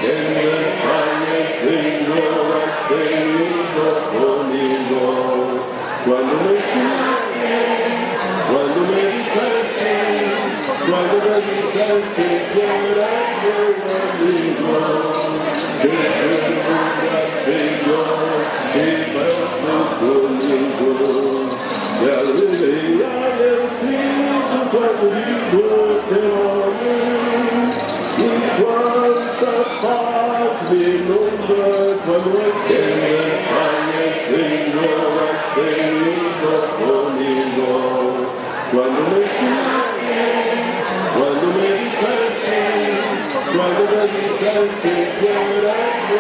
en España el Señor ha tenido conmigo. Cuando me dijiste, cuando me dijiste que eras mi amigo, que perdona, Señor, que vas conmigo. Y alegría del cielo cuando digo te amo, y cuánta paz me inunda cuando esté en España el Señor ha tenido conmigo. Cuando me dijiste, cuando me dijiste que eras mi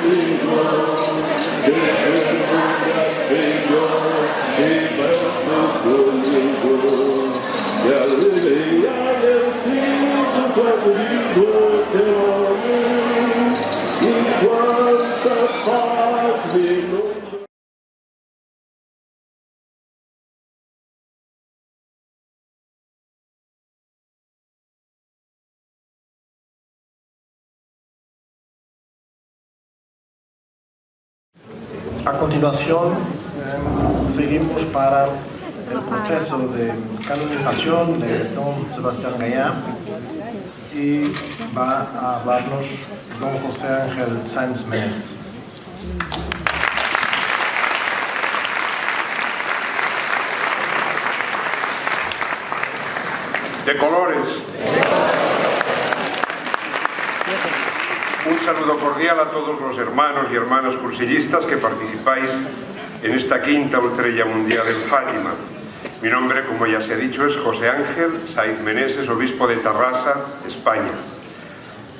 amigo, que perdona, Señor, que vas conmigo. Y alegría del cielo cuando digo te amo, y cuánta paz me inunda. A continuación, seguimos para el proceso de canonización de don Sebastián Gallá y va a hablarnos don José Ángel Sáenz Menéndez. De colores. Un saludo cordial a todos los hermanos y hermanas cursillistas que participáis en esta quinta Ultrella Mundial en Fátima. Mi nombre, como ya se ha dicho, es José Ángel Sáenz Menéndez, obispo de Tarrasa, España.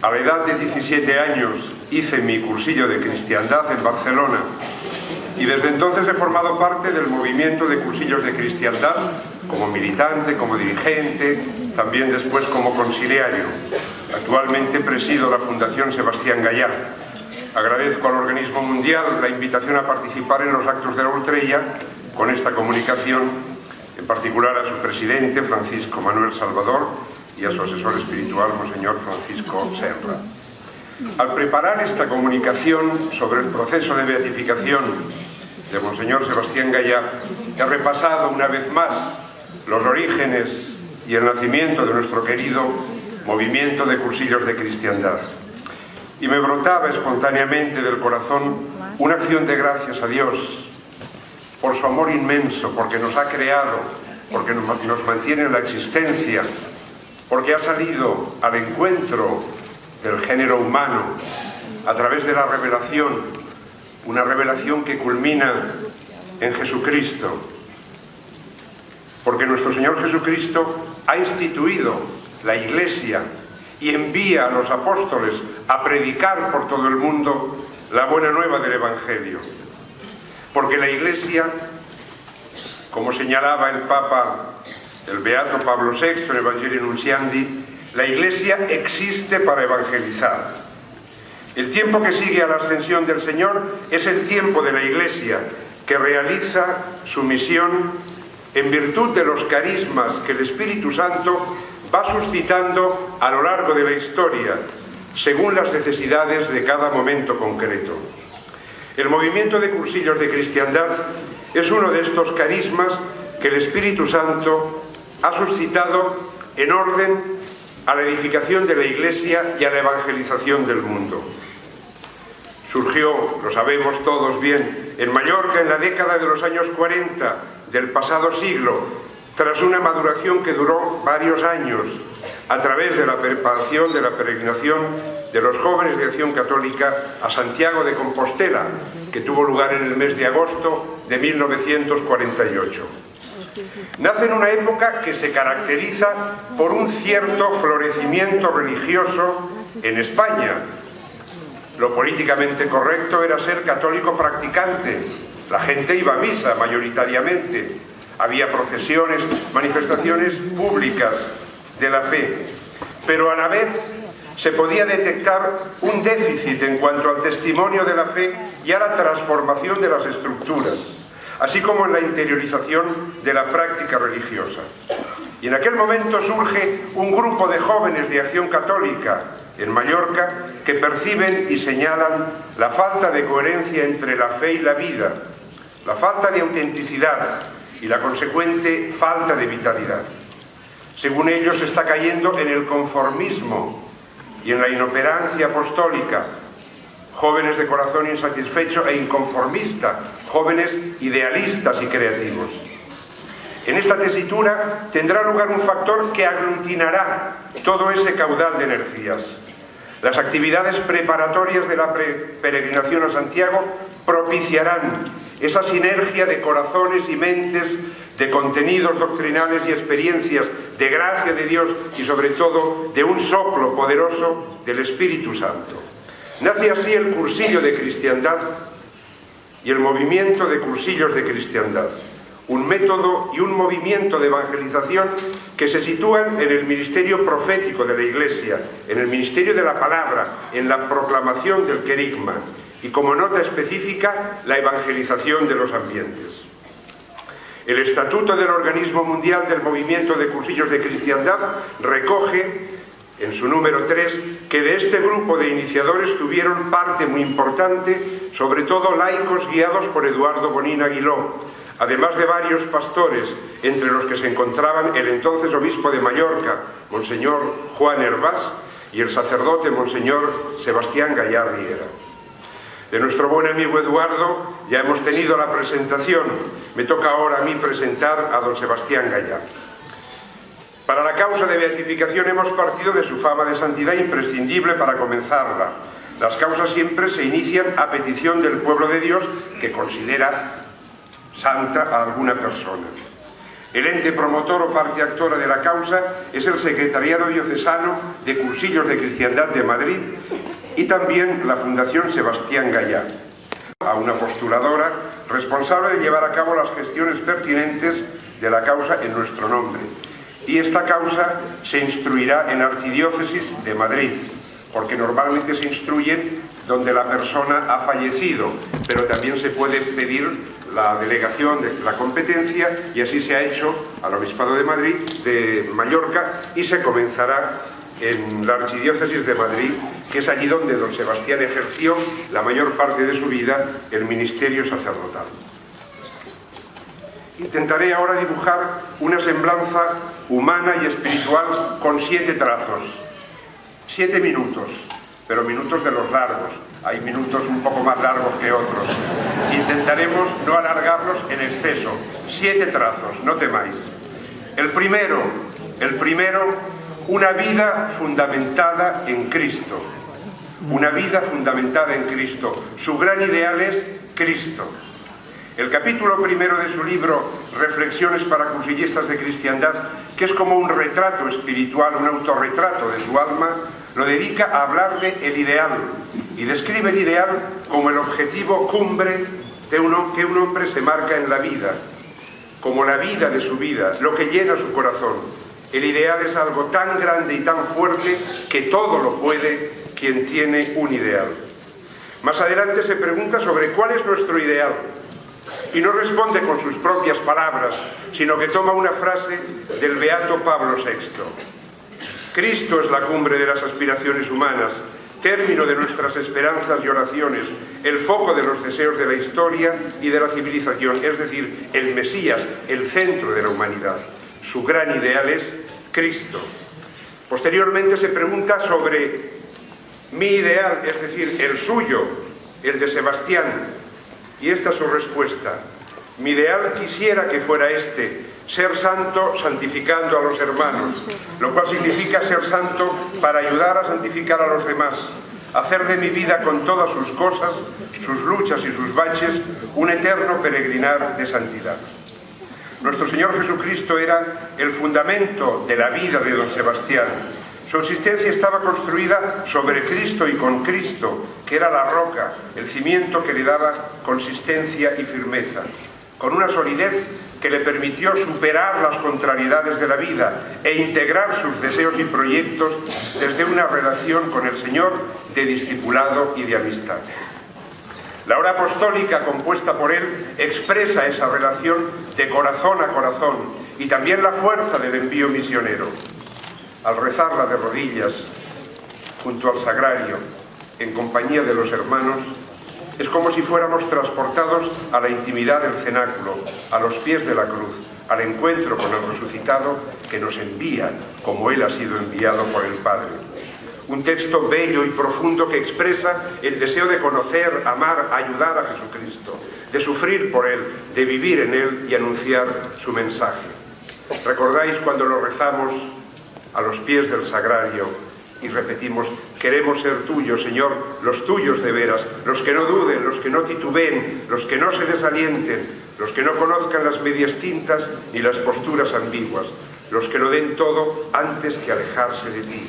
A la edad de 17 años hice mi cursillo de cristiandad en Barcelona y desde entonces he formado parte del movimiento de cursillos de cristiandad como militante, como dirigente, también después como conciliario. Actualmente presido la Fundación Sebastián Gallá. Agradezco al organismo mundial la invitación a participar en los actos de la Ultrella con esta comunicación, en particular a su presidente, Francisco Manuel Salvador, y a su asesor espiritual, Monseñor Francisco Serra. Al preparar esta comunicación sobre el proceso de beatificación de Monseñor Sebastián Gallá, he repasado una vez más los orígenes y el nacimiento de nuestro querido movimiento de cursillos de cristiandad. Y me brotaba espontáneamente del corazón una acción de gracias a Dios por su amor inmenso, porque nos ha creado, porque nos mantiene en la existencia, porque ha salido al encuentro del género humano a través de la revelación, una revelación que culmina en Jesucristo, porque nuestro Señor Jesucristo ha instituido la Iglesia y envía a los apóstoles a predicar por todo el mundo la buena nueva del Evangelio. Porque la Iglesia, como señalaba el Papa, el Beato Pablo VI en Evangelii Nuntiandi, la Iglesia existe para evangelizar. El tiempo que sigue a la ascensión del Señor es el tiempo de la Iglesia, que realiza su misión en virtud de los carismas que el Espíritu Santo va suscitando a lo largo de la historia, según las necesidades de cada momento concreto. El movimiento de cursillos de cristiandad es uno de estos carismas que el Espíritu Santo ha suscitado en orden a la edificación de la Iglesia y a la evangelización del mundo. Surgió, lo sabemos todos bien, en Mallorca en la década de los años 40 del pasado siglo, tras una maduración que duró varios años, a través de la preparación de la peregrinación de los jóvenes de Acción Católica a Santiago de Compostela, que tuvo lugar en el mes de agosto de 1948. Nace en una época que se caracteriza por un cierto florecimiento religioso en España. Lo políticamente correcto era ser católico practicante. La gente iba a misa mayoritariamente. Había procesiones, manifestaciones públicas de la fe. Pero a la vez se podía detectar un déficit en cuanto al testimonio de la fe y a la transformación de las estructuras, así como en la interiorización de la práctica religiosa. Y en aquel momento surge un grupo de jóvenes de Acción Católica, en Mallorca, que perciben y señalan la falta de coherencia entre la fe y la vida, la falta de autenticidad y la consecuente falta de vitalidad. Según ellos, se está cayendo en el conformismo y en la inoperancia apostólica. Jóvenes de corazón insatisfecho e inconformista, jóvenes idealistas y creativos. En esta tesitura tendrá lugar un factor que aglutinará todo ese caudal de energías. Las actividades preparatorias de la peregrinación a Santiago propiciarán esa sinergia de corazones y mentes, de contenidos doctrinales y experiencias, de gracia de Dios y sobre todo de un soplo poderoso del Espíritu Santo. Nace así el cursillo de cristiandad y el movimiento de cursillos de cristiandad, un método y un movimiento de evangelización que se sitúan en el ministerio profético de la Iglesia, en el ministerio de la palabra, en la proclamación del querigma y, como nota específica, la evangelización de los ambientes. El Estatuto del Organismo Mundial del Movimiento de Cursillos de Cristiandad recoge, en su número 3, que de este grupo de iniciadores tuvieron parte muy importante, sobre todo laicos guiados por Eduardo Bonín Aguiló, además de varios pastores, entre los que se encontraban el entonces obispo de Mallorca, Monseñor Juan Hervás, y el sacerdote Monseñor Sebastián Gallá Riera. De nuestro buen amigo Eduardo ya hemos tenido la presentación, me toca ahora a mí presentar a don Sebastián Gallá. Para la causa de beatificación hemos partido de su fama de santidad imprescindible para comenzarla. Las causas siempre se inician a petición del pueblo de Dios que considera santa a alguna persona. El ente promotor o parte actora de la causa es el Secretariado Diocesano de Cursillos de Cristiandad de Madrid y también la Fundación Sebastián Gallá, a una postuladora responsable de llevar a cabo las gestiones pertinentes de la causa en nuestro nombre. Y esta causa se instruirá en Archidiócesis de Madrid, porque normalmente se instruyen donde la persona ha fallecido, pero también se puede pedir la delegación de la competencia y así se ha hecho al Obispado de Madrid, de Mallorca, y se comenzará en la Archidiócesis de Madrid, que es allí donde don Sebastián ejerció la mayor parte de su vida el ministerio sacerdotal. Intentaré ahora dibujar una semblanza humana y espiritual con 7 trazos. 7 minutos, pero minutos de los largos. Hay minutos un poco más largos que otros. Intentaremos no alargarlos en exceso. 7 trazos, no temáis. El primero, una vida fundamentada en Cristo. Una vida fundamentada en Cristo. Su gran ideal es Cristo. El capítulo primero de su libro Reflexiones para cursillistas de cristiandad, que es como un retrato espiritual, un autorretrato de su alma, lo dedica a hablar de el ideal y describe el ideal como el objetivo cumbre que un hombre se marca en la vida, como la vida de su vida, lo que llena su corazón. El ideal es algo tan grande y tan fuerte que todo lo puede quien tiene un ideal. Más adelante se pregunta sobre cuál es nuestro ideal y no responde con sus propias palabras, sino que toma una frase del beato Pablo VI. Cristo es la cumbre de las aspiraciones humanas, término de nuestras esperanzas y oraciones, el foco de los deseos de la historia y de la civilización, es decir, el Mesías, el centro de la humanidad. Su gran ideal es Cristo. Posteriormente se pregunta sobre mi ideal, es decir, el suyo, el de Sebastián, y esta es su respuesta. Mi ideal quisiera que fuera este: ser santo santificando a los hermanos, lo cual significa ser santo para ayudar a santificar a los demás, hacer de mi vida con todas sus cosas, sus luchas y sus baches, un eterno peregrinar de santidad. Nuestro Señor Jesucristo era el fundamento de la vida de don Sebastián. Su existencia estaba construida sobre Cristo y con Cristo, que era la roca, el cimiento que le daba consistencia y firmeza, con una solidez que le permitió superar las contrariedades de la vida e integrar sus deseos y proyectos desde una relación con el Señor de discipulado y de amistad. La hora apostólica compuesta por él expresa esa relación de corazón a corazón y también la fuerza del envío misionero. Al rezarla de rodillas, junto al sagrario, en compañía de los hermanos, es como si fuéramos transportados a la intimidad del cenáculo, a los pies de la cruz, al encuentro con el resucitado que nos envía como Él ha sido enviado por el Padre. Un texto bello y profundo que expresa el deseo de conocer, amar, ayudar a Jesucristo, de sufrir por Él, de vivir en Él y anunciar su mensaje. ¿Recordáis cuando lo rezamos a los pies del sagrario y repetimos: queremos ser tuyos, Señor, los tuyos de veras, los que no duden, los que no titubeen, los que no se desalienten, los que no conozcan las medias tintas ni las posturas ambiguas, los que lo den todo antes que alejarse de ti?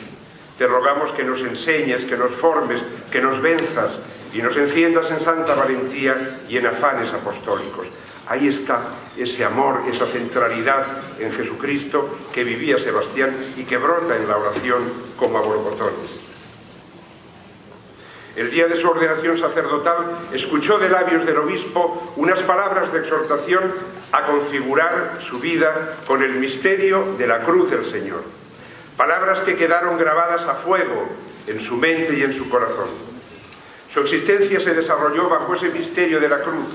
Te rogamos que nos enseñes, que nos formes, que nos venzas y nos enciendas en santa valentía y en afanes apostólicos. Ahí está ese amor, esa centralidad en Jesucristo que vivía Sebastián y que brota en la oración como a borbotones. El día de su ordenación sacerdotal escuchó de labios del obispo unas palabras de exhortación a configurar su vida con el misterio de la cruz del Señor. Palabras que quedaron grabadas a fuego en su mente y en su corazón. Su existencia se desarrolló bajo ese misterio de la cruz.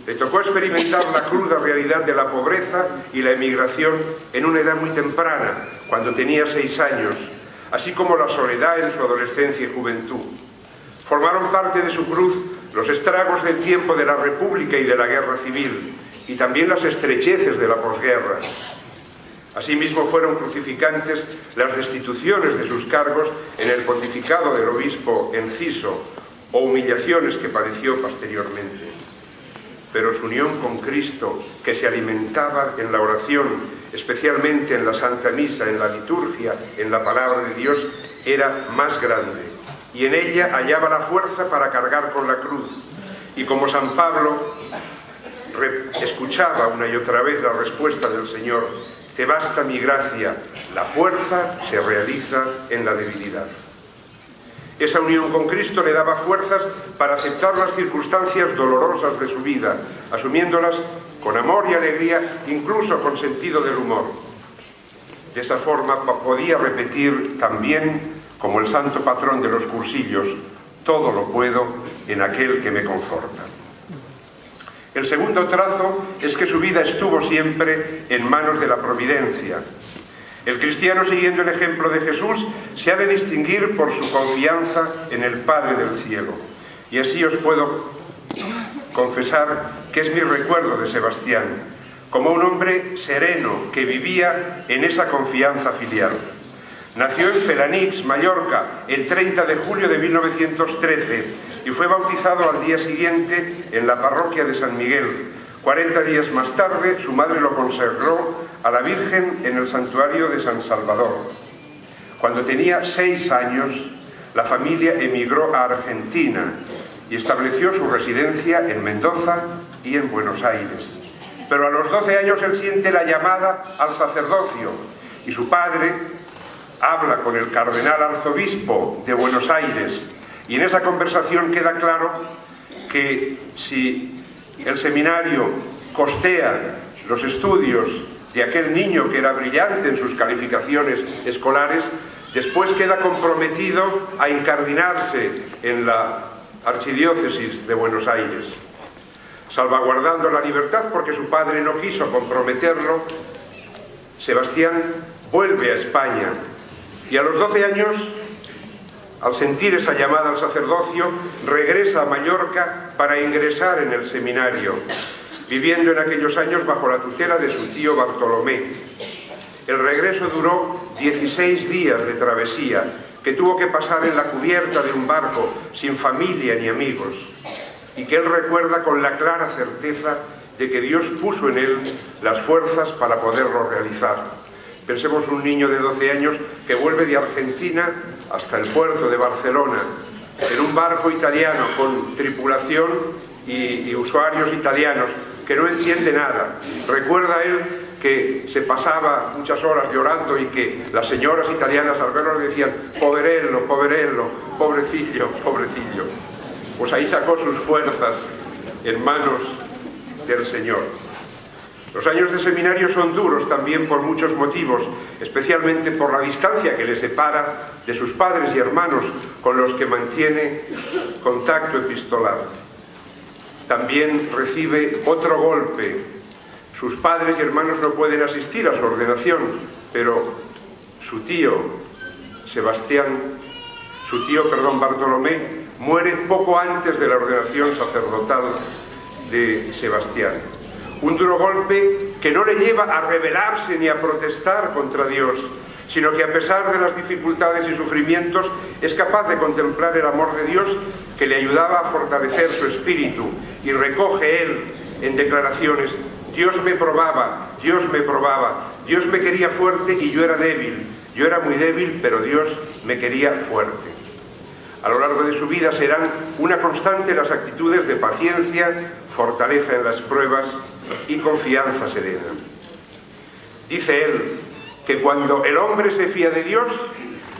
Le tocó experimentar la cruda realidad de la pobreza y la emigración en una edad muy temprana, cuando tenía 6 años, así como la soledad en su adolescencia y juventud. Formaron parte de su cruz los estragos del tiempo de la República y de la Guerra Civil, y también las estrecheces de la posguerra. Asimismo fueron crucificantes las destituciones de sus cargos en el pontificado del obispo Enciso, o humillaciones que padeció posteriormente. Pero su unión con Cristo, que se alimentaba en la oración, especialmente en la Santa Misa, en la liturgia, en la palabra de Dios, era más grande, y en ella hallaba la fuerza para cargar con la cruz. Y como San Pablo escuchaba una y otra vez la respuesta del Señor: te basta mi gracia, la fuerza se realiza en la debilidad. Esa unión con Cristo le daba fuerzas para aceptar las circunstancias dolorosas de su vida, asumiéndolas con amor y alegría, incluso con sentido del humor. De esa forma podía repetir también, como el santo patrón de los cursillos: todo lo puedo en aquel que me conforta. El segundo trazo es que su vida estuvo siempre en manos de la providencia. El cristiano, siguiendo el ejemplo de Jesús, se ha de distinguir por su confianza en el Padre del cielo. Y así os puedo confesar que es mi recuerdo de Sebastián, como un hombre sereno que vivía en esa confianza filial. Nació en Felanix, Mallorca, el 30 de julio de 1913 y fue bautizado al día siguiente en la parroquia de San Miguel. 40 días más tarde, su madre lo consagró a la Virgen en el santuario de San Salvador. Cuando tenía 6 años, la familia emigró a Argentina y estableció su residencia en Mendoza y en Buenos Aires. Pero a los 12 años él siente la llamada al sacerdocio y su padre habla con el cardenal arzobispo de Buenos Aires, y en esa conversación queda claro que si el seminario costea los estudios de aquel niño que era brillante en sus calificaciones escolares, después queda comprometido a incardinarse en la archidiócesis de Buenos Aires. Salvaguardando la libertad porque su padre no quiso comprometerlo, Sebastián vuelve a España y a los 12 años, al sentir esa llamada al sacerdocio, regresa a Mallorca para ingresar en el seminario, viviendo en aquellos años bajo la tutela de su tío Bartolomé. El regreso duró 16 días de travesía, que tuvo que pasar en la cubierta de un barco, sin familia ni amigos, y que él recuerda con la clara certeza de que Dios puso en él las fuerzas para poderlo realizar. Pensemos un niño de 12 años que vuelve de Argentina hasta el puerto de Barcelona, en un barco italiano con tripulación y usuarios italianos, que no entiende nada. Recuerda él que se pasaba muchas horas llorando y que las señoras italianas al verlo le decían: poverello, poverello, pobrecillo, pobrecillo. Pues ahí sacó sus fuerzas en manos del Señor. Los años de seminario son duros también por muchos motivos, especialmente por la distancia que le separa de sus padres y hermanos con los que mantiene contacto epistolar. También recibe otro golpe. Sus padres y hermanos no pueden asistir a su ordenación, pero su tío Bartolomé muere poco antes de la ordenación sacerdotal de Sebastián. Un duro golpe que no le lleva a rebelarse ni a protestar contra Dios, sino que a pesar de las dificultades y sufrimientos es capaz de contemplar el amor de Dios que le ayudaba a fortalecer su espíritu, y recoge él en declaraciones: Dios me probaba, Dios me probaba, Dios me quería fuerte y yo era débil, yo era muy débil, pero Dios me quería fuerte. A lo largo de su vida serán una constante las actitudes de paciencia, fortaleza en las pruebas y confianza serena. Dice él que cuando el hombre se fía de Dios,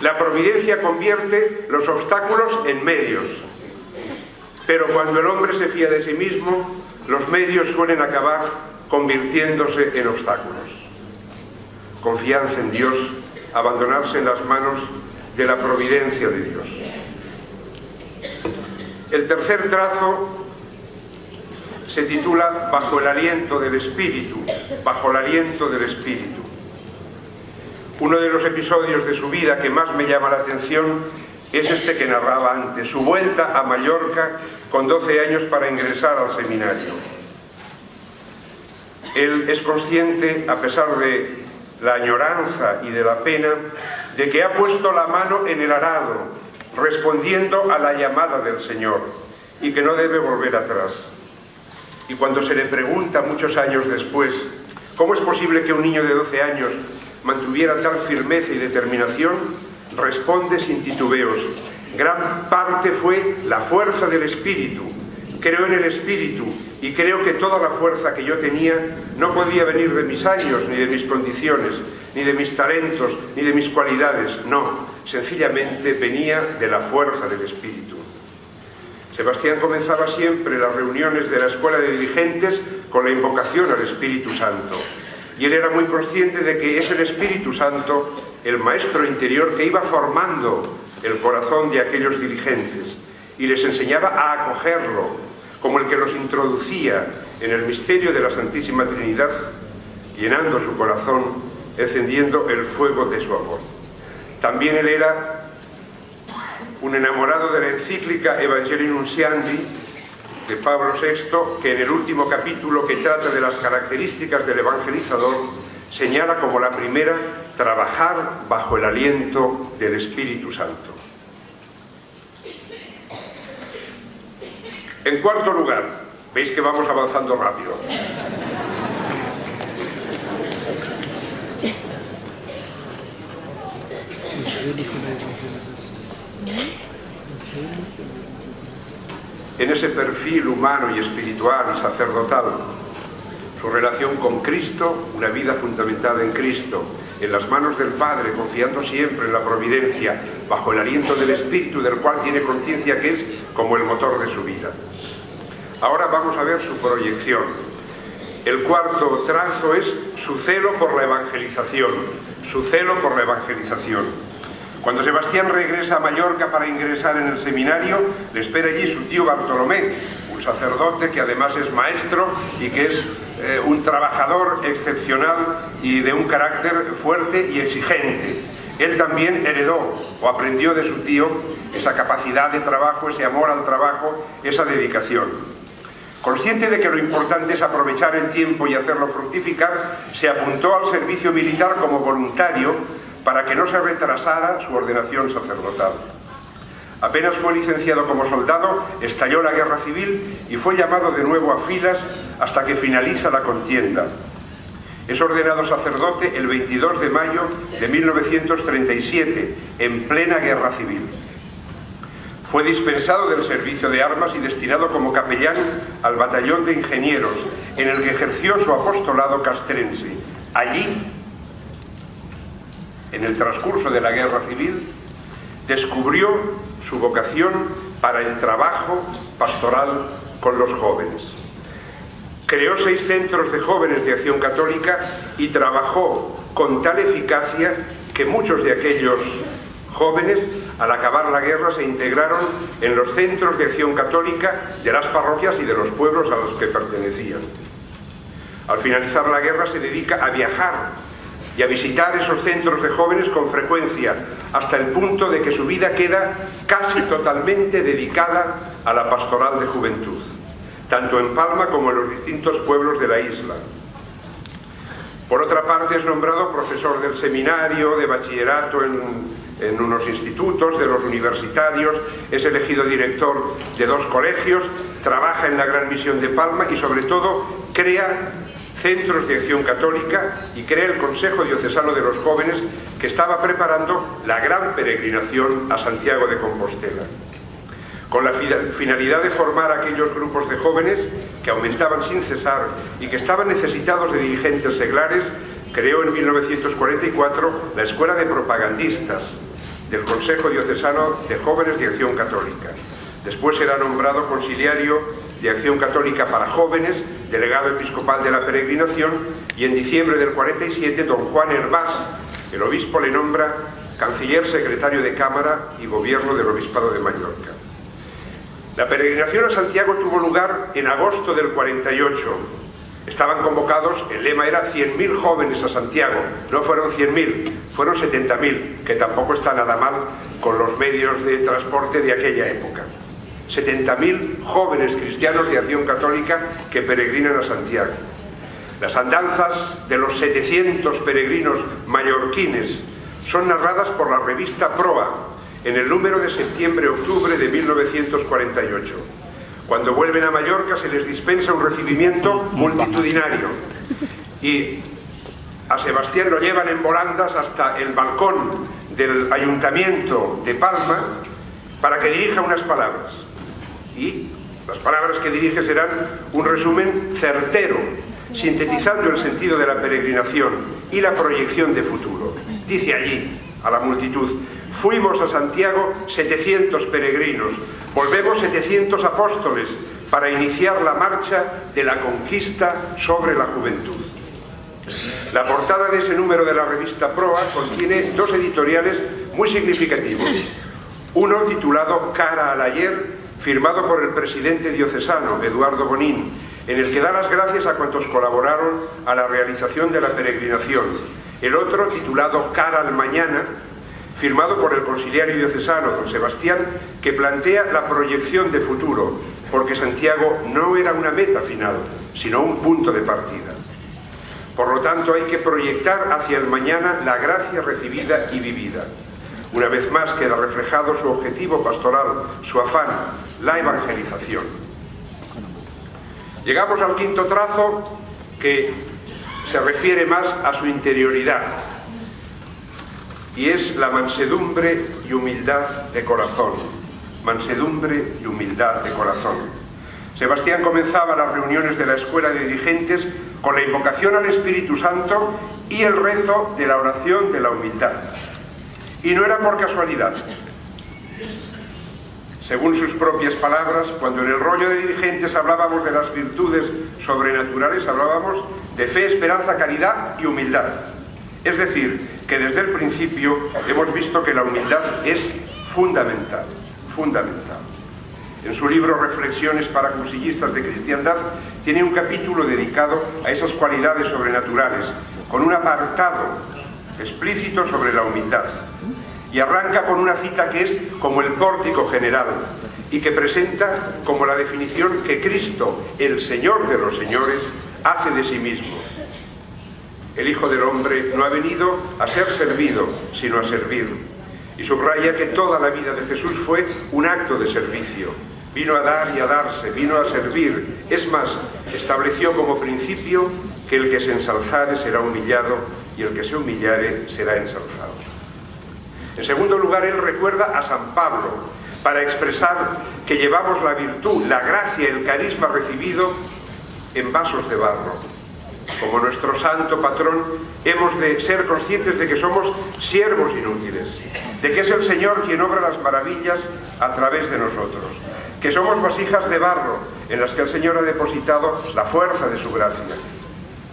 la providencia convierte los obstáculos en medios. Pero cuando el hombre se fía de sí mismo, los medios suelen acabar convirtiéndose en obstáculos. Confianza en Dios, abandonarse en las manos de la providencia de Dios. El tercer trazo se titula Bajo el aliento del Espíritu, bajo el aliento del Espíritu. Uno de los episodios de su vida que más me llama la atención es este que narraba antes, su vuelta a Mallorca con 12 años para ingresar al seminario. Él es consciente, a pesar de la añoranza y de la pena, de que ha puesto la mano en el arado, respondiendo a la llamada del Señor, y que no debe volver atrás. Y cuando se le pregunta muchos años después cómo es posible que un niño de 12 años mantuviera tal firmeza y determinación, responde sin titubeos: gran parte fue la fuerza del Espíritu. Creo en el Espíritu y creo que toda la fuerza que yo tenía no podía venir de mis años, ni de mis condiciones, ni de mis talentos, ni de mis cualidades. No, sencillamente venía de la fuerza del Espíritu. Sebastián comenzaba siempre las reuniones de la escuela de dirigentes con la invocación al Espíritu Santo. Y él era muy consciente de que es el Espíritu Santo, el maestro interior, que iba formando el corazón de aquellos dirigentes y les enseñaba a acogerlo, como el que los introducía en el misterio de la Santísima Trinidad, llenando su corazón, encendiendo el fuego de su amor. También él era un enamorado de la encíclica Evangelii Nuntiandi de Pablo VI, que en el último capítulo, que trata de las características del evangelizador, señala como la primera: trabajar bajo el aliento del Espíritu Santo. En cuarto lugar, veis que vamos avanzando rápido. En ese perfil humano y espiritual y sacerdotal, su relación con Cristo, una vida fundamentada en Cristo, en las manos del Padre, confiando siempre en la providencia, bajo el aliento del Espíritu, del cual tiene conciencia que es como el motor de su vida. Ahora vamos a ver su proyección. El cuarto trazo es su celo por la evangelización, su celo por la evangelización. Cuando Sebastián regresa a Mallorca para ingresar en el seminario, le espera allí su tío Bartolomé, un sacerdote que además es maestro y que es un trabajador excepcional y de un carácter fuerte y exigente. Él también heredó o aprendió de su tío esa capacidad de trabajo, ese amor al trabajo, esa dedicación. Consciente de que lo importante es aprovechar el tiempo y hacerlo fructificar, se apuntó al servicio militar como voluntario para que no se retrasara su ordenación sacerdotal. Apenas fue licenciado como soldado, estalló la guerra civil y fue llamado de nuevo a filas hasta que finaliza la contienda. Es ordenado sacerdote el 22 de mayo de 1937, en plena guerra civil. Fue dispensado del servicio de armas y destinado como capellán al batallón de ingenieros, en el que ejerció su apostolado castrense. Allí, en el transcurso de la guerra civil, descubrió su vocación para el trabajo pastoral con los jóvenes. Creó 6 centros de jóvenes de Acción Católica y trabajó con tal eficacia que muchos de aquellos jóvenes, al acabar la guerra, se integraron en los centros de Acción Católica de las parroquias y de los pueblos a los que pertenecían. Al finalizar la guerra se dedica a viajar y a visitar esos centros de jóvenes con frecuencia, hasta el punto de que su vida queda casi totalmente dedicada a la pastoral de juventud, tanto en Palma como en los distintos pueblos de la isla. Por otra parte, es nombrado profesor del seminario, de bachillerato en unos institutos, de los universitarios, es elegido director de 2 colegios, trabaja en la Gran Misión de Palma y sobre todo crea centros de Acción Católica y crea el Consejo Diocesano de los Jóvenes, que estaba preparando la gran peregrinación a Santiago de Compostela. Con la finalidad de formar aquellos grupos de jóvenes que aumentaban sin cesar y que estaban necesitados de dirigentes seglares, creó en 1944 la Escuela de Propagandistas del Consejo Diocesano de Jóvenes de Acción Católica. Después será nombrado conciliario de Acción Católica para Jóvenes, delegado episcopal de la peregrinación, y en diciembre del 47 don Juan Hervás, el obispo, le nombra canciller secretario de Cámara y Gobierno del Obispado de Mallorca. La peregrinación a Santiago tuvo lugar en agosto del 48. Estaban convocados, el lema era 100.000 jóvenes a Santiago. No fueron 100.000, fueron 70.000, que tampoco está nada mal con los medios de transporte de aquella época. 70.000 jóvenes cristianos de Acción Católica que peregrinan a Santiago. Las andanzas de los 700 peregrinos mallorquines son narradas por la revista Proa en el número de septiembre-octubre de 1948. Cuando vuelven a Mallorca se les dispensa un recibimiento multitudinario y a Sebastián lo llevan en volandas hasta el balcón del Ayuntamiento de Palma para que dirija unas palabras. Y las palabras que dirige serán un resumen certero, sintetizando el sentido de la peregrinación y la proyección de futuro. Dice allí a la multitud: fuimos a Santiago 700 peregrinos, volvemos 700 apóstoles para iniciar la marcha de la conquista sobre la juventud. La portada de ese número de la revista Proa contiene 2 editoriales muy significativos. Uno titulado Cara al ayer, firmado por el presidente diocesano, Eduardo Bonín, en el que da las gracias a cuantos colaboraron a la realización de la peregrinación. El otro, titulado Cara al mañana, firmado por el conciliario diocesano, don Sebastián, que plantea la proyección de futuro, porque Santiago no era una meta final, sino un punto de partida. Por lo tanto, hay que proyectar hacia el mañana la gracia recibida y vivida. Una vez más queda reflejado su objetivo pastoral, su afán, la evangelización. Llegamos al 5.º trazo, que se refiere más a su interioridad, y es la mansedumbre y humildad de corazón. Mansedumbre y humildad de corazón. Sebastián comenzaba las reuniones de la escuela de dirigentes con la invocación al Espíritu Santo y el rezo de la oración de la humildad. Y no era por casualidad. Según sus propias palabras, cuando en el rollo de dirigentes hablábamos de las virtudes sobrenaturales, hablábamos de fe, esperanza, caridad y humildad. Es decir, que desde el principio hemos visto que la humildad es fundamental, fundamental. En su libro Reflexiones para cursillistas de cristiandad tiene un capítulo dedicado a esas cualidades sobrenaturales, con un apartado explícito sobre la humildad. Y arranca con una cita que es como el pórtico general y que presenta como la definición que Cristo, el Señor de los señores, hace de sí mismo. El Hijo del Hombre no ha venido a ser servido, sino a servir. Y subraya que toda la vida de Jesús fue un acto de servicio. Vino a dar y a darse, vino a servir. Es más, estableció como principio que el que se ensalzare será humillado y el que se humillare será ensalzado. En segundo lugar, él recuerda a San Pablo para expresar que llevamos la virtud, la gracia, el carisma recibido en vasos de barro. Como nuestro santo patrón, hemos de ser conscientes de que somos siervos inútiles, de que es el Señor quien obra las maravillas a través de nosotros, que somos vasijas de barro en las que el Señor ha depositado la fuerza de su gracia.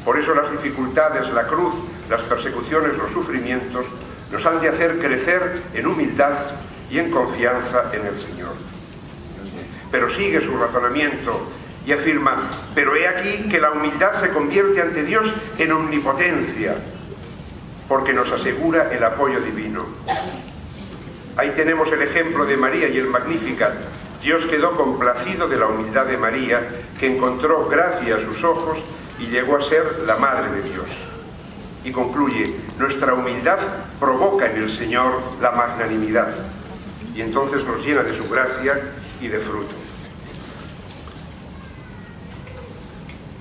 Por eso las dificultades, la cruz, las persecuciones, los sufrimientos nos han de hacer crecer en humildad y en confianza en el Señor. Pero sigue su razonamiento y afirma: pero he aquí que la humildad se convierte ante Dios en omnipotencia, porque nos asegura el apoyo divino. Ahí tenemos el ejemplo de María y el Magnificat. Dios quedó complacido de la humildad de María, que encontró gracia a sus ojos y llegó a ser la Madre de Dios. Y concluye: nuestra humildad provoca en el Señor la magnanimidad, y entonces nos llena de su gracia y de fruto.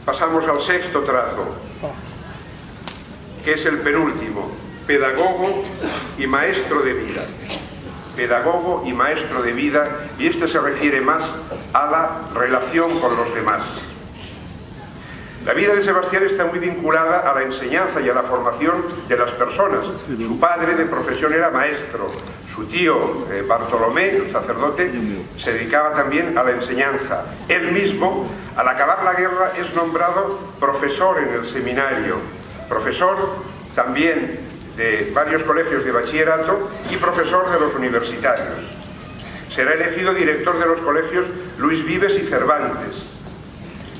Pasamos al sexto trazo, que es el penúltimo: pedagogo y maestro de vida. Pedagogo y maestro de vida, y este se refiere más a la relación con los demás. La vida de Sebastián está muy vinculada a la enseñanza y a la formación de las personas. Su padre de profesión era maestro, su tío Bartolomé, el sacerdote, se dedicaba también a la enseñanza. Él mismo, al acabar la guerra, es nombrado profesor en el seminario, profesor también de varios colegios de bachillerato y profesor de los universitarios. Será elegido director de los colegios Luis Vives y Cervantes.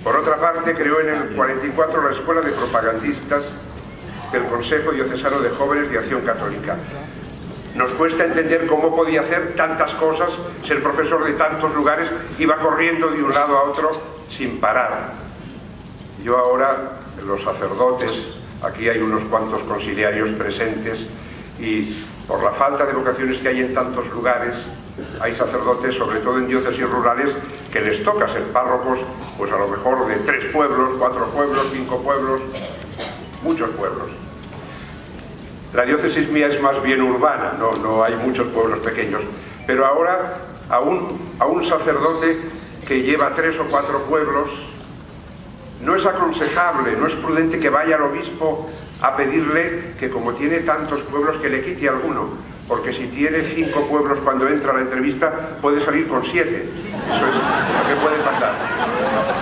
Por otra parte, creó en el 44 la Escuela de Propagandistas del Consejo Diocesano de Jóvenes de Acción Católica. Nos cuesta entender cómo podía hacer tantas cosas, ser profesor de tantos lugares, iba corriendo de un lado a otro sin parar. Yo ahora, los sacerdotes, aquí hay unos cuantos conciliarios presentes, y por la falta de vocaciones que hay en tantos lugares, hay sacerdotes, sobre todo en diócesis rurales, que les toca ser párrocos, pues a lo mejor de 3 pueblos, 4 pueblos, 5 pueblos, muchos pueblos. La diócesis mía es más bien urbana, no hay muchos pueblos pequeños, pero ahora a un sacerdote que lleva 3 o 4 pueblos, no es aconsejable, no es prudente que vaya al obispo a pedirle que, como tiene tantos pueblos, que le quite alguno, porque si tiene 5 pueblos cuando entra a la entrevista puede salir con 7. Eso es lo que puede pasar.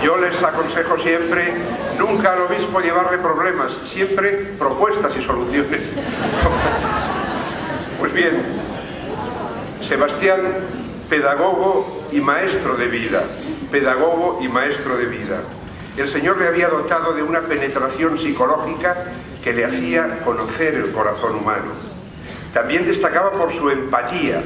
Yo les aconsejo siempre nunca al obispo llevarle problemas, siempre propuestas y soluciones. Pues bien, Sebastián, pedagogo y maestro de vida, pedagogo y maestro de vida. El Señor le había dotado de una penetración psicológica que le hacía conocer el corazón humano. También destacaba por su empatía,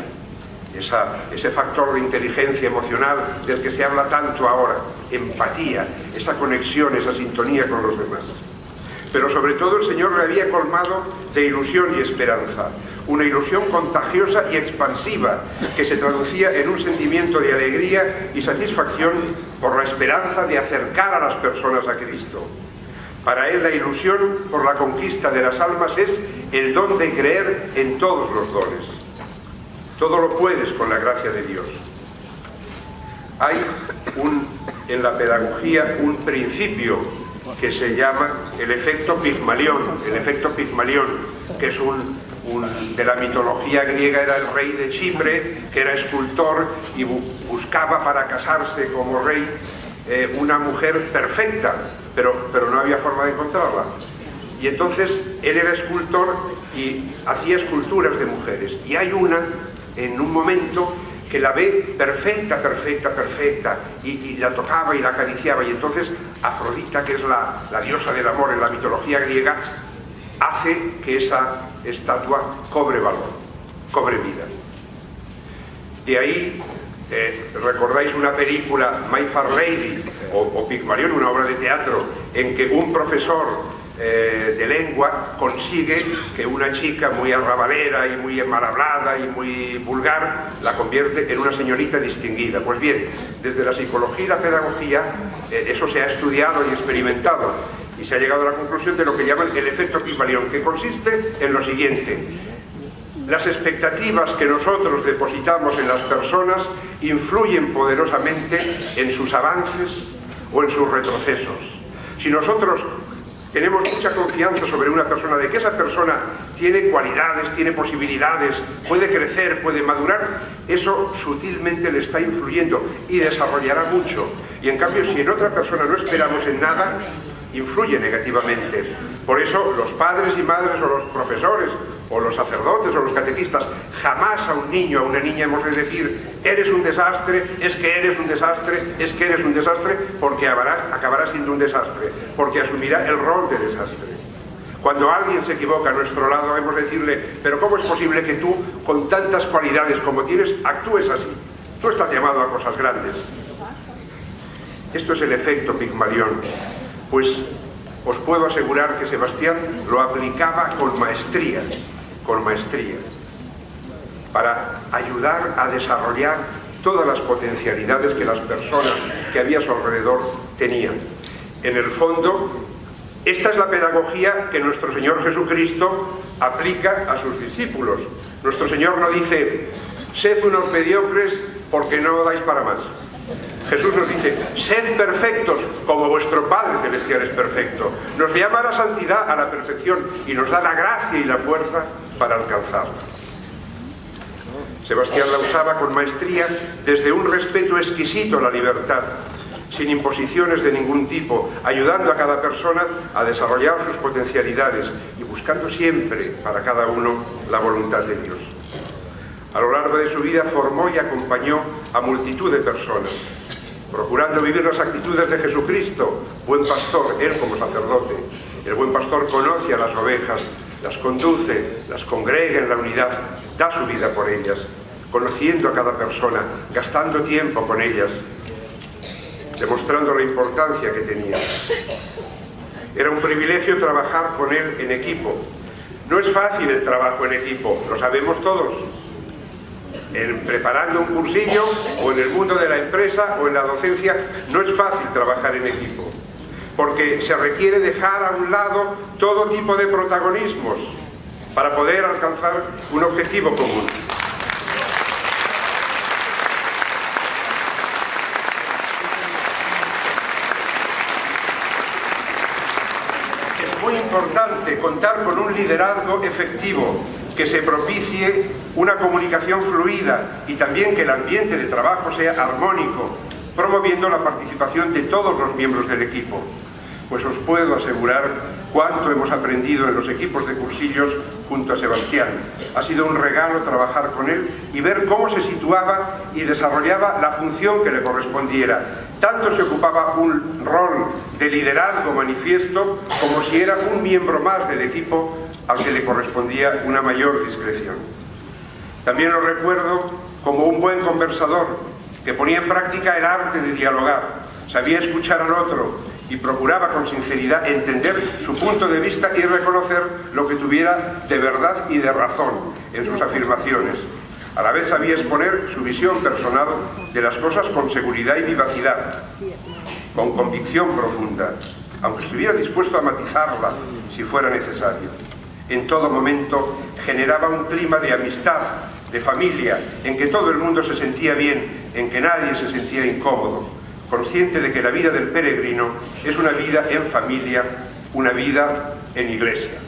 ese factor de inteligencia emocional del que se habla tanto ahora, empatía, esa conexión, esa sintonía con los demás. Pero sobre todo el Señor le había colmado de ilusión y esperanza, una ilusión contagiosa y expansiva que se traducía en un sentimiento de alegría y satisfacción por la esperanza de acercar a las personas a Cristo. Para él la ilusión por la conquista de las almas es el don de creer en todos los dones. Todo lo puedes con la gracia de Dios. Hay en la pedagogía un principio que se llama el efecto Pigmalión. El efecto Pigmalión, que es de la mitología griega, era el rey de Chipre, que era escultor y buscaba para casarse como rey una mujer perfecta, pero no había forma de encontrarla. Y entonces él era escultor y hacía esculturas de mujeres. Y hay una, en un momento, que la ve perfecta, y la tocaba y la acariciaba. Y entonces Afrodita, que es la diosa del amor en la mitología griega, hace que esa estatua cobre valor, cobre vida. De ahí, recordáis una película, My Fair Lady, o Pigmalión, una obra de teatro, en que un profesor de lengua consigue que una chica muy arrabalera y muy mal hablada y muy vulgar la convierte en una señorita distinguida. Pues bien, desde la psicología y la pedagogía eso se ha estudiado y experimentado, y se ha llegado a la conclusión de lo que llaman el efecto Pigmalión, que consiste en lo siguiente: las expectativas que nosotros depositamos en las personas influyen poderosamente en sus avances o en sus retrocesos. Si nosotros tenemos mucha confianza sobre una persona, de que esa persona tiene cualidades, tiene posibilidades, puede crecer, puede madurar, eso sutilmente le está influyendo y desarrollará mucho. Y en cambio, si en otra persona no esperamos en nada, influye negativamente. Por eso los padres y madres o los profesores o los sacerdotes o los catequistas, jamás a un niño, a una niña hemos de decir: eres un desastre, es que eres un desastre, es que eres un desastre, porque acabará siendo un desastre, porque asumirá el rol de desastre. Cuando alguien se equivoca a nuestro lado, hemos de decirle: pero ¿cómo es posible que tú, con tantas cualidades como tienes, actúes así? Tú estás llamado a cosas grandes. Esto es el efecto Pigmalión. Pues os puedo asegurar que Sebastián lo aplicaba con maestría, para ayudar a desarrollar todas las potencialidades que las personas que había a su alrededor tenían. En el fondo, esta es la pedagogía que nuestro Señor Jesucristo aplica a sus discípulos. Nuestro Señor no dice: sed unos mediocres porque no dais para más. Jesús nos dice: sed perfectos como vuestro Padre Celestial es perfecto. Nos llama a la santidad, a la perfección, y nos da la gracia y la fuerza para alcanzarla. Sebastián la usaba con maestría, desde un respeto exquisito a la libertad, sin imposiciones de ningún tipo, ayudando a cada persona a desarrollar sus potencialidades y buscando siempre para cada uno la voluntad de Dios. A lo largo de su vida formó y acompañó a multitud de personas, procurando vivir las actitudes de Jesucristo, buen pastor, él como sacerdote. El buen pastor conoce a las ovejas, las conduce, las congrega en la unidad, da su vida por ellas, conociendo a cada persona, gastando tiempo con ellas, demostrando la importancia que tenía. Era un privilegio trabajar con él en equipo. No es fácil el trabajo en equipo, lo sabemos todos. Preparando un cursillo, o en el mundo de la empresa, o en la docencia, no es fácil trabajar en equipo, porque se requiere dejar a un lado todo tipo de protagonismos para poder alcanzar un objetivo común. Es muy importante contar con un liderazgo efectivo, que se propicie una comunicación fluida y también que el ambiente de trabajo sea armónico, promoviendo la participación de todos los miembros del equipo. Pues os puedo asegurar cuánto hemos aprendido en los equipos de cursillos junto a Sebastián. Ha sido un regalo trabajar con él y ver cómo se situaba y desarrollaba la función que le correspondiera. Tanto se ocupaba un rol de liderazgo manifiesto como si era un miembro más del equipo al que le correspondía una mayor discreción. También lo recuerdo como un buen conversador que ponía en práctica el arte de dialogar, sabía escuchar al otro y procuraba con sinceridad entender su punto de vista y reconocer lo que tuviera de verdad y de razón en sus afirmaciones. A la vez sabía exponer su visión personal de las cosas con seguridad y vivacidad, con convicción profunda, aunque estuviera dispuesto a matizarla si fuera necesario. En todo momento generaba un clima de amistad, de familia, en que todo el mundo se sentía bien, en que nadie se sentía incómodo, consciente de que la vida del peregrino es una vida en familia, una vida en iglesia.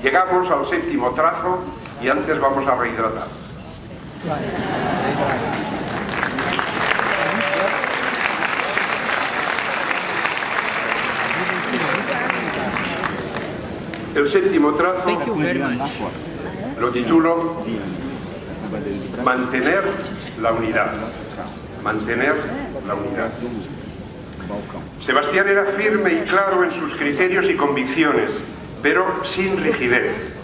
Llegamos al séptimo trazo y antes vamos a rehidratar. El séptimo trazo lo titulo Mantener la unidad. Mantener la unidad. Sebastián era firme y claro en sus criterios y convicciones, pero sin rigidez.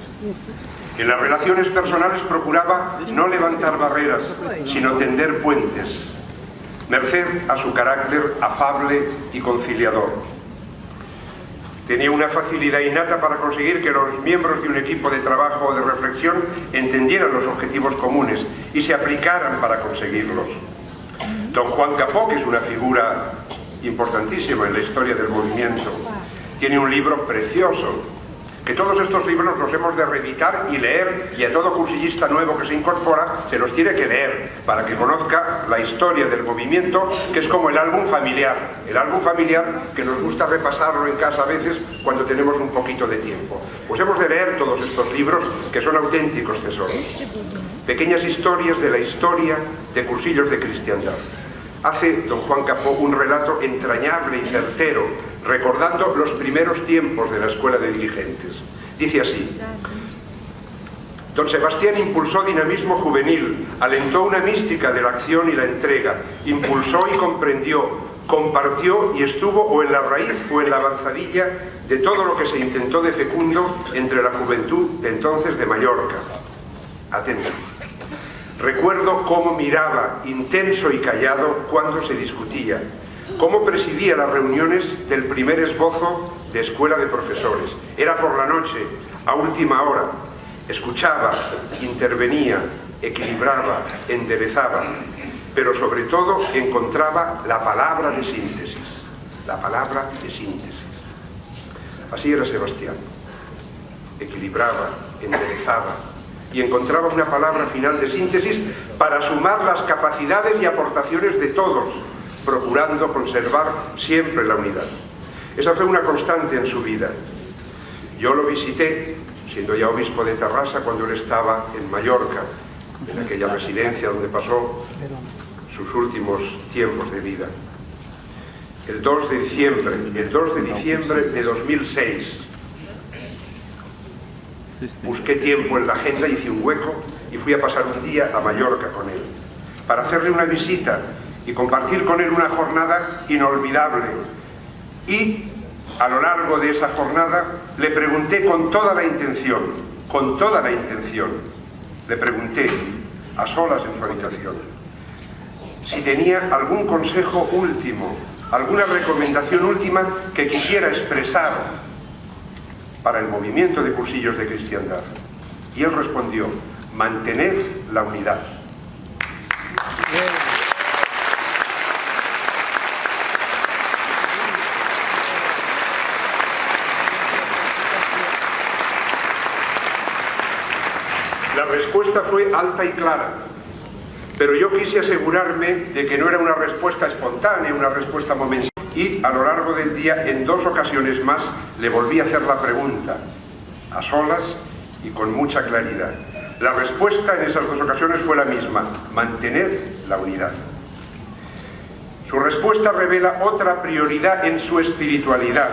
En las relaciones personales procuraba no levantar barreras, sino tender puentes, merced a su carácter afable y conciliador. Tenía una facilidad innata para conseguir que los miembros de un equipo de trabajo o de reflexión entendieran los objetivos comunes y se aplicaran para conseguirlos. Don Juan Capó, que es una figura importantísima en la historia del movimiento, tiene un libro precioso que todos estos libros los hemos de reeditar y leer, y a todo cursillista nuevo que se incorpora se los tiene que leer para que conozca la historia del movimiento, que es como el álbum familiar que nos gusta repasarlo en casa a veces cuando tenemos un poquito de tiempo. Pues hemos de leer todos estos libros, que son auténticos tesoros. Pequeñas historias de la historia de Cursillos de Cristiandad. Hace don Juan Capó un relato entrañable y certero, recordando los primeros tiempos de la Escuela de Dirigentes. Dice así: don Sebastián impulsó dinamismo juvenil, alentó una mística de la acción y la entrega, impulsó y comprendió, compartió y estuvo o en la raíz o en la avanzadilla de todo lo que se intentó de fecundo entre la juventud de entonces de Mallorca. Atentos. Recuerdo cómo miraba, intenso y callado, cuando se discutía, cómo presidía las reuniones del primer esbozo de escuela de profesores. Era por la noche, a última hora. Escuchaba, intervenía, equilibraba, enderezaba, pero sobre todo encontraba la palabra de síntesis. La palabra de síntesis. Así era Sebastián. Equilibraba, enderezaba y encontraba una palabra final de síntesis para sumar las capacidades y aportaciones de todos, procurando conservar siempre la unidad. Esa fue una constante en su vida. Yo lo visité, siendo ya obispo de Tarrasa, cuando él estaba en Mallorca, en aquella residencia donde pasó sus últimos tiempos de vida. El 2 de diciembre de 2006, busqué tiempo en la agenda, hice un hueco y fui a pasar un día a Mallorca con él, para hacerle una visita y compartir con él una jornada inolvidable. Y a lo largo de esa jornada le pregunté con toda la intención, le pregunté a solas en su habitación, si tenía algún consejo último, alguna recomendación última que quisiera expresar para el movimiento de Cursillos de Cristiandad. Y él respondió: mantened la unidad. La respuesta fue alta y clara, pero yo quise asegurarme de que no era una respuesta espontánea, una respuesta momentánea. Y a lo largo del día, en 2 ocasiones más, le volví a hacer la pregunta, a solas y con mucha claridad. La respuesta en esas 2 ocasiones fue la misma: mantened la unidad. Su respuesta revela otra prioridad en su espiritualidad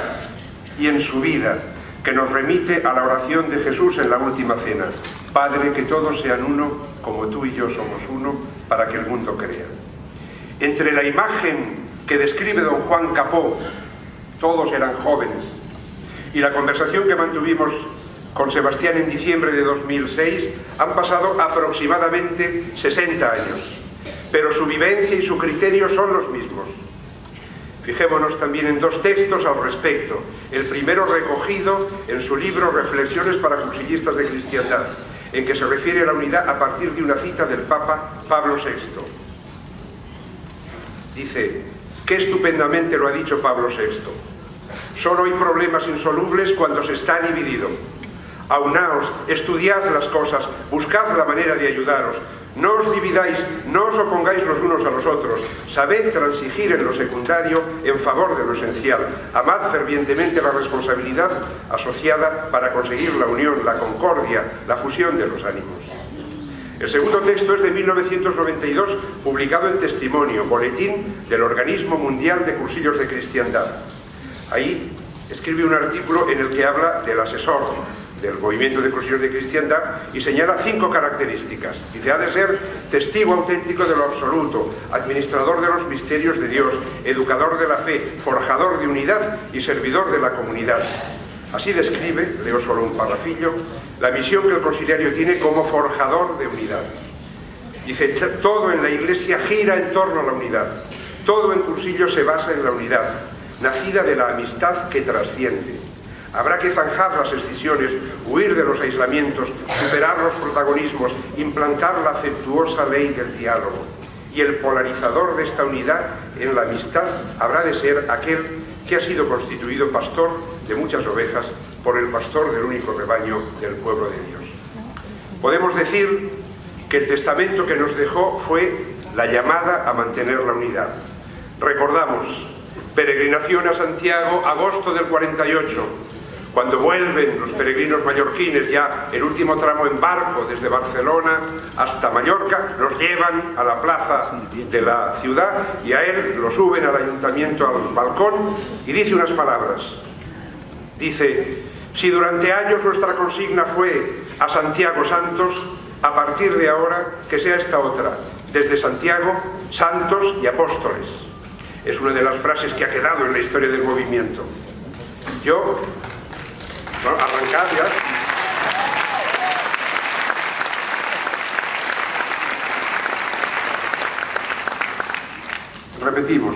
y en su vida, que nos remite a la oración de Jesús en la última cena: Padre, que todos sean uno, como tú y yo somos uno, para que el mundo crea. Entre la imagen que describe don Juan Capó, todos eran jóvenes, y la conversación que mantuvimos con Sebastián en diciembre de 2006, han pasado aproximadamente 60 años, pero su vivencia y su criterio son los mismos. Fijémonos también en 2 textos al respecto. El primero recogido en su libro Reflexiones para Cursillistas de Cristiandad, en que se refiere a la unidad a partir de una cita del Papa Pablo VI. Dice: qué estupendamente lo ha dicho Pablo VI. Solo hay problemas insolubles cuando se está dividido. Aunaos, estudiad las cosas, buscad la manera de ayudaros. No os dividáis, no os opongáis los unos a los otros. Sabed transigir en lo secundario en favor de lo esencial. Amad fervientemente la responsabilidad asociada para conseguir la unión, la concordia, la fusión de los ánimos. El segundo texto es de 1992, publicado en Testimonio, boletín del Organismo Mundial de Cursillos de Cristiandad. Ahí escribe un artículo en el que habla del asesor del movimiento de Cursillos de Cristiandad y señala 5 características. Dice: ha de ser testigo auténtico de lo absoluto, administrador de los misterios de Dios, educador de la fe, forjador de unidad y servidor de la comunidad. Así describe, leo solo un parrafillo, la misión que el consiliario tiene como forjador de unidad. Dice: todo en la Iglesia gira en torno a la unidad. Todo en Cursillos se basa en la unidad, nacida de la amistad que trasciende. Habrá que zanjar las escisiones, huir de los aislamientos, superar los protagonismos, implantar la afectuosa ley del diálogo. Y el polarizador de esta unidad en la amistad habrá de ser aquel que ha sido constituido pastor de muchas ovejas por el pastor del único rebaño del pueblo de Dios. Podemos decir que el testamento que nos dejó fue la llamada a mantener la unidad. Recordamos, peregrinación a Santiago, agosto del 48, cuando vuelven los peregrinos mallorquines, ya el último tramo en barco desde Barcelona hasta Mallorca, los llevan a la plaza de la ciudad y a él lo suben al ayuntamiento al balcón y dice unas palabras. Dice: si durante años nuestra consigna fue a Santiago Santos, a partir de ahora que sea esta otra, desde Santiago, santos y apóstoles. Es una de las frases que ha quedado en la historia del movimiento. Yo, bueno, arrancad ya. Repetimos.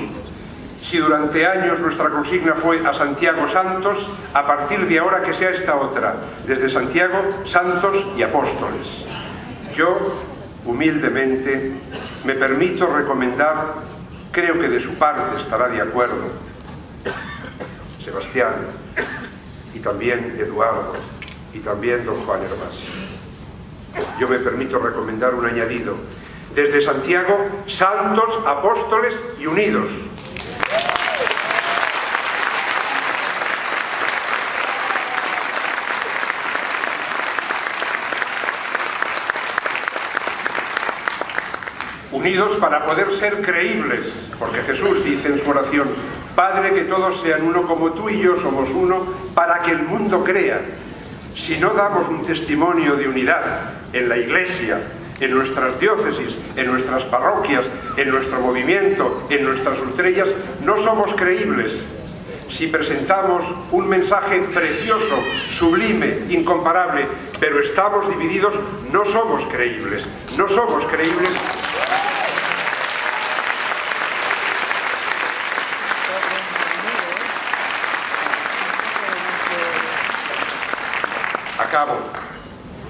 Si durante años nuestra consigna fue a Santiago Santos, a partir de ahora que sea esta otra, desde Santiago, santos y apóstoles. Yo, humildemente, me permito recomendar, creo que de su parte estará de acuerdo, Sebastián, y también Eduardo, y también don Juan Hermás. Yo me permito recomendar un añadido. Desde Santiago, santos, apóstoles y unidos. Unidos para poder ser creíbles, porque Jesús dice en su oración: Padre, que todos sean uno como tú y yo somos uno, para que el mundo crea. Si no damos un testimonio de unidad en la Iglesia, en nuestras diócesis, en nuestras parroquias, en nuestro movimiento, en nuestras ultrellas, no somos creíbles. Si presentamos un mensaje precioso, sublime, incomparable, pero estamos divididos, no somos creíbles. No somos creíbles. Acabo.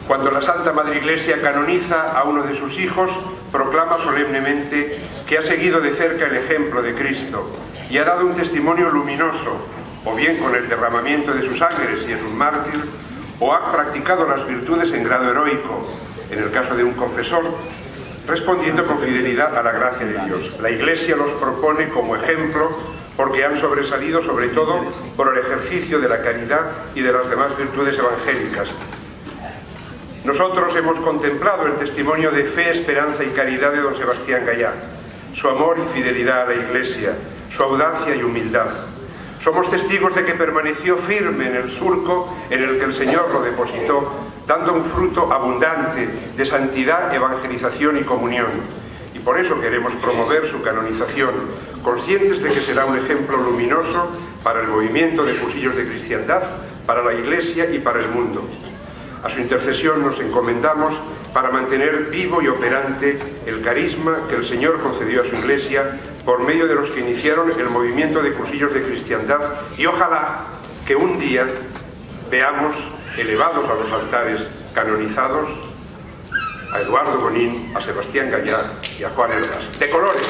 Cuando la Santa Madre Iglesia canoniza a uno de sus hijos, proclama solemnemente que ha seguido de cerca el ejemplo de Cristo y ha dado un testimonio luminoso, o bien con el derramamiento de su sangre si es un mártir, o ha practicado las virtudes en grado heroico, en el caso de un confesor, respondiendo con fidelidad a la gracia de Dios. La Iglesia los propone como ejemplo porque han sobresalido sobre todo por el ejercicio de la caridad y de las demás virtudes evangélicas. Nosotros hemos contemplado el testimonio de fe, esperanza y caridad de don Sebastián Gayá, su amor y fidelidad a la Iglesia, su audacia y humildad. Somos testigos de que permaneció firme en el surco en el que el Señor lo depositó, dando un fruto abundante de santidad, evangelización y comunión. Y por eso queremos promover su canonización, conscientes de que será un ejemplo luminoso para el movimiento de cursillos de cristiandad, para la Iglesia y para el mundo. A su intercesión nos encomendamos para mantener vivo y operante el carisma que el Señor concedió a su Iglesia por medio de los que iniciaron el movimiento de cursillos de cristiandad, y ojalá que un día veamos elevados a los altares canonizados a Eduardo Bonín, a Sebastián Gayá y a Juan Hermás, de colores.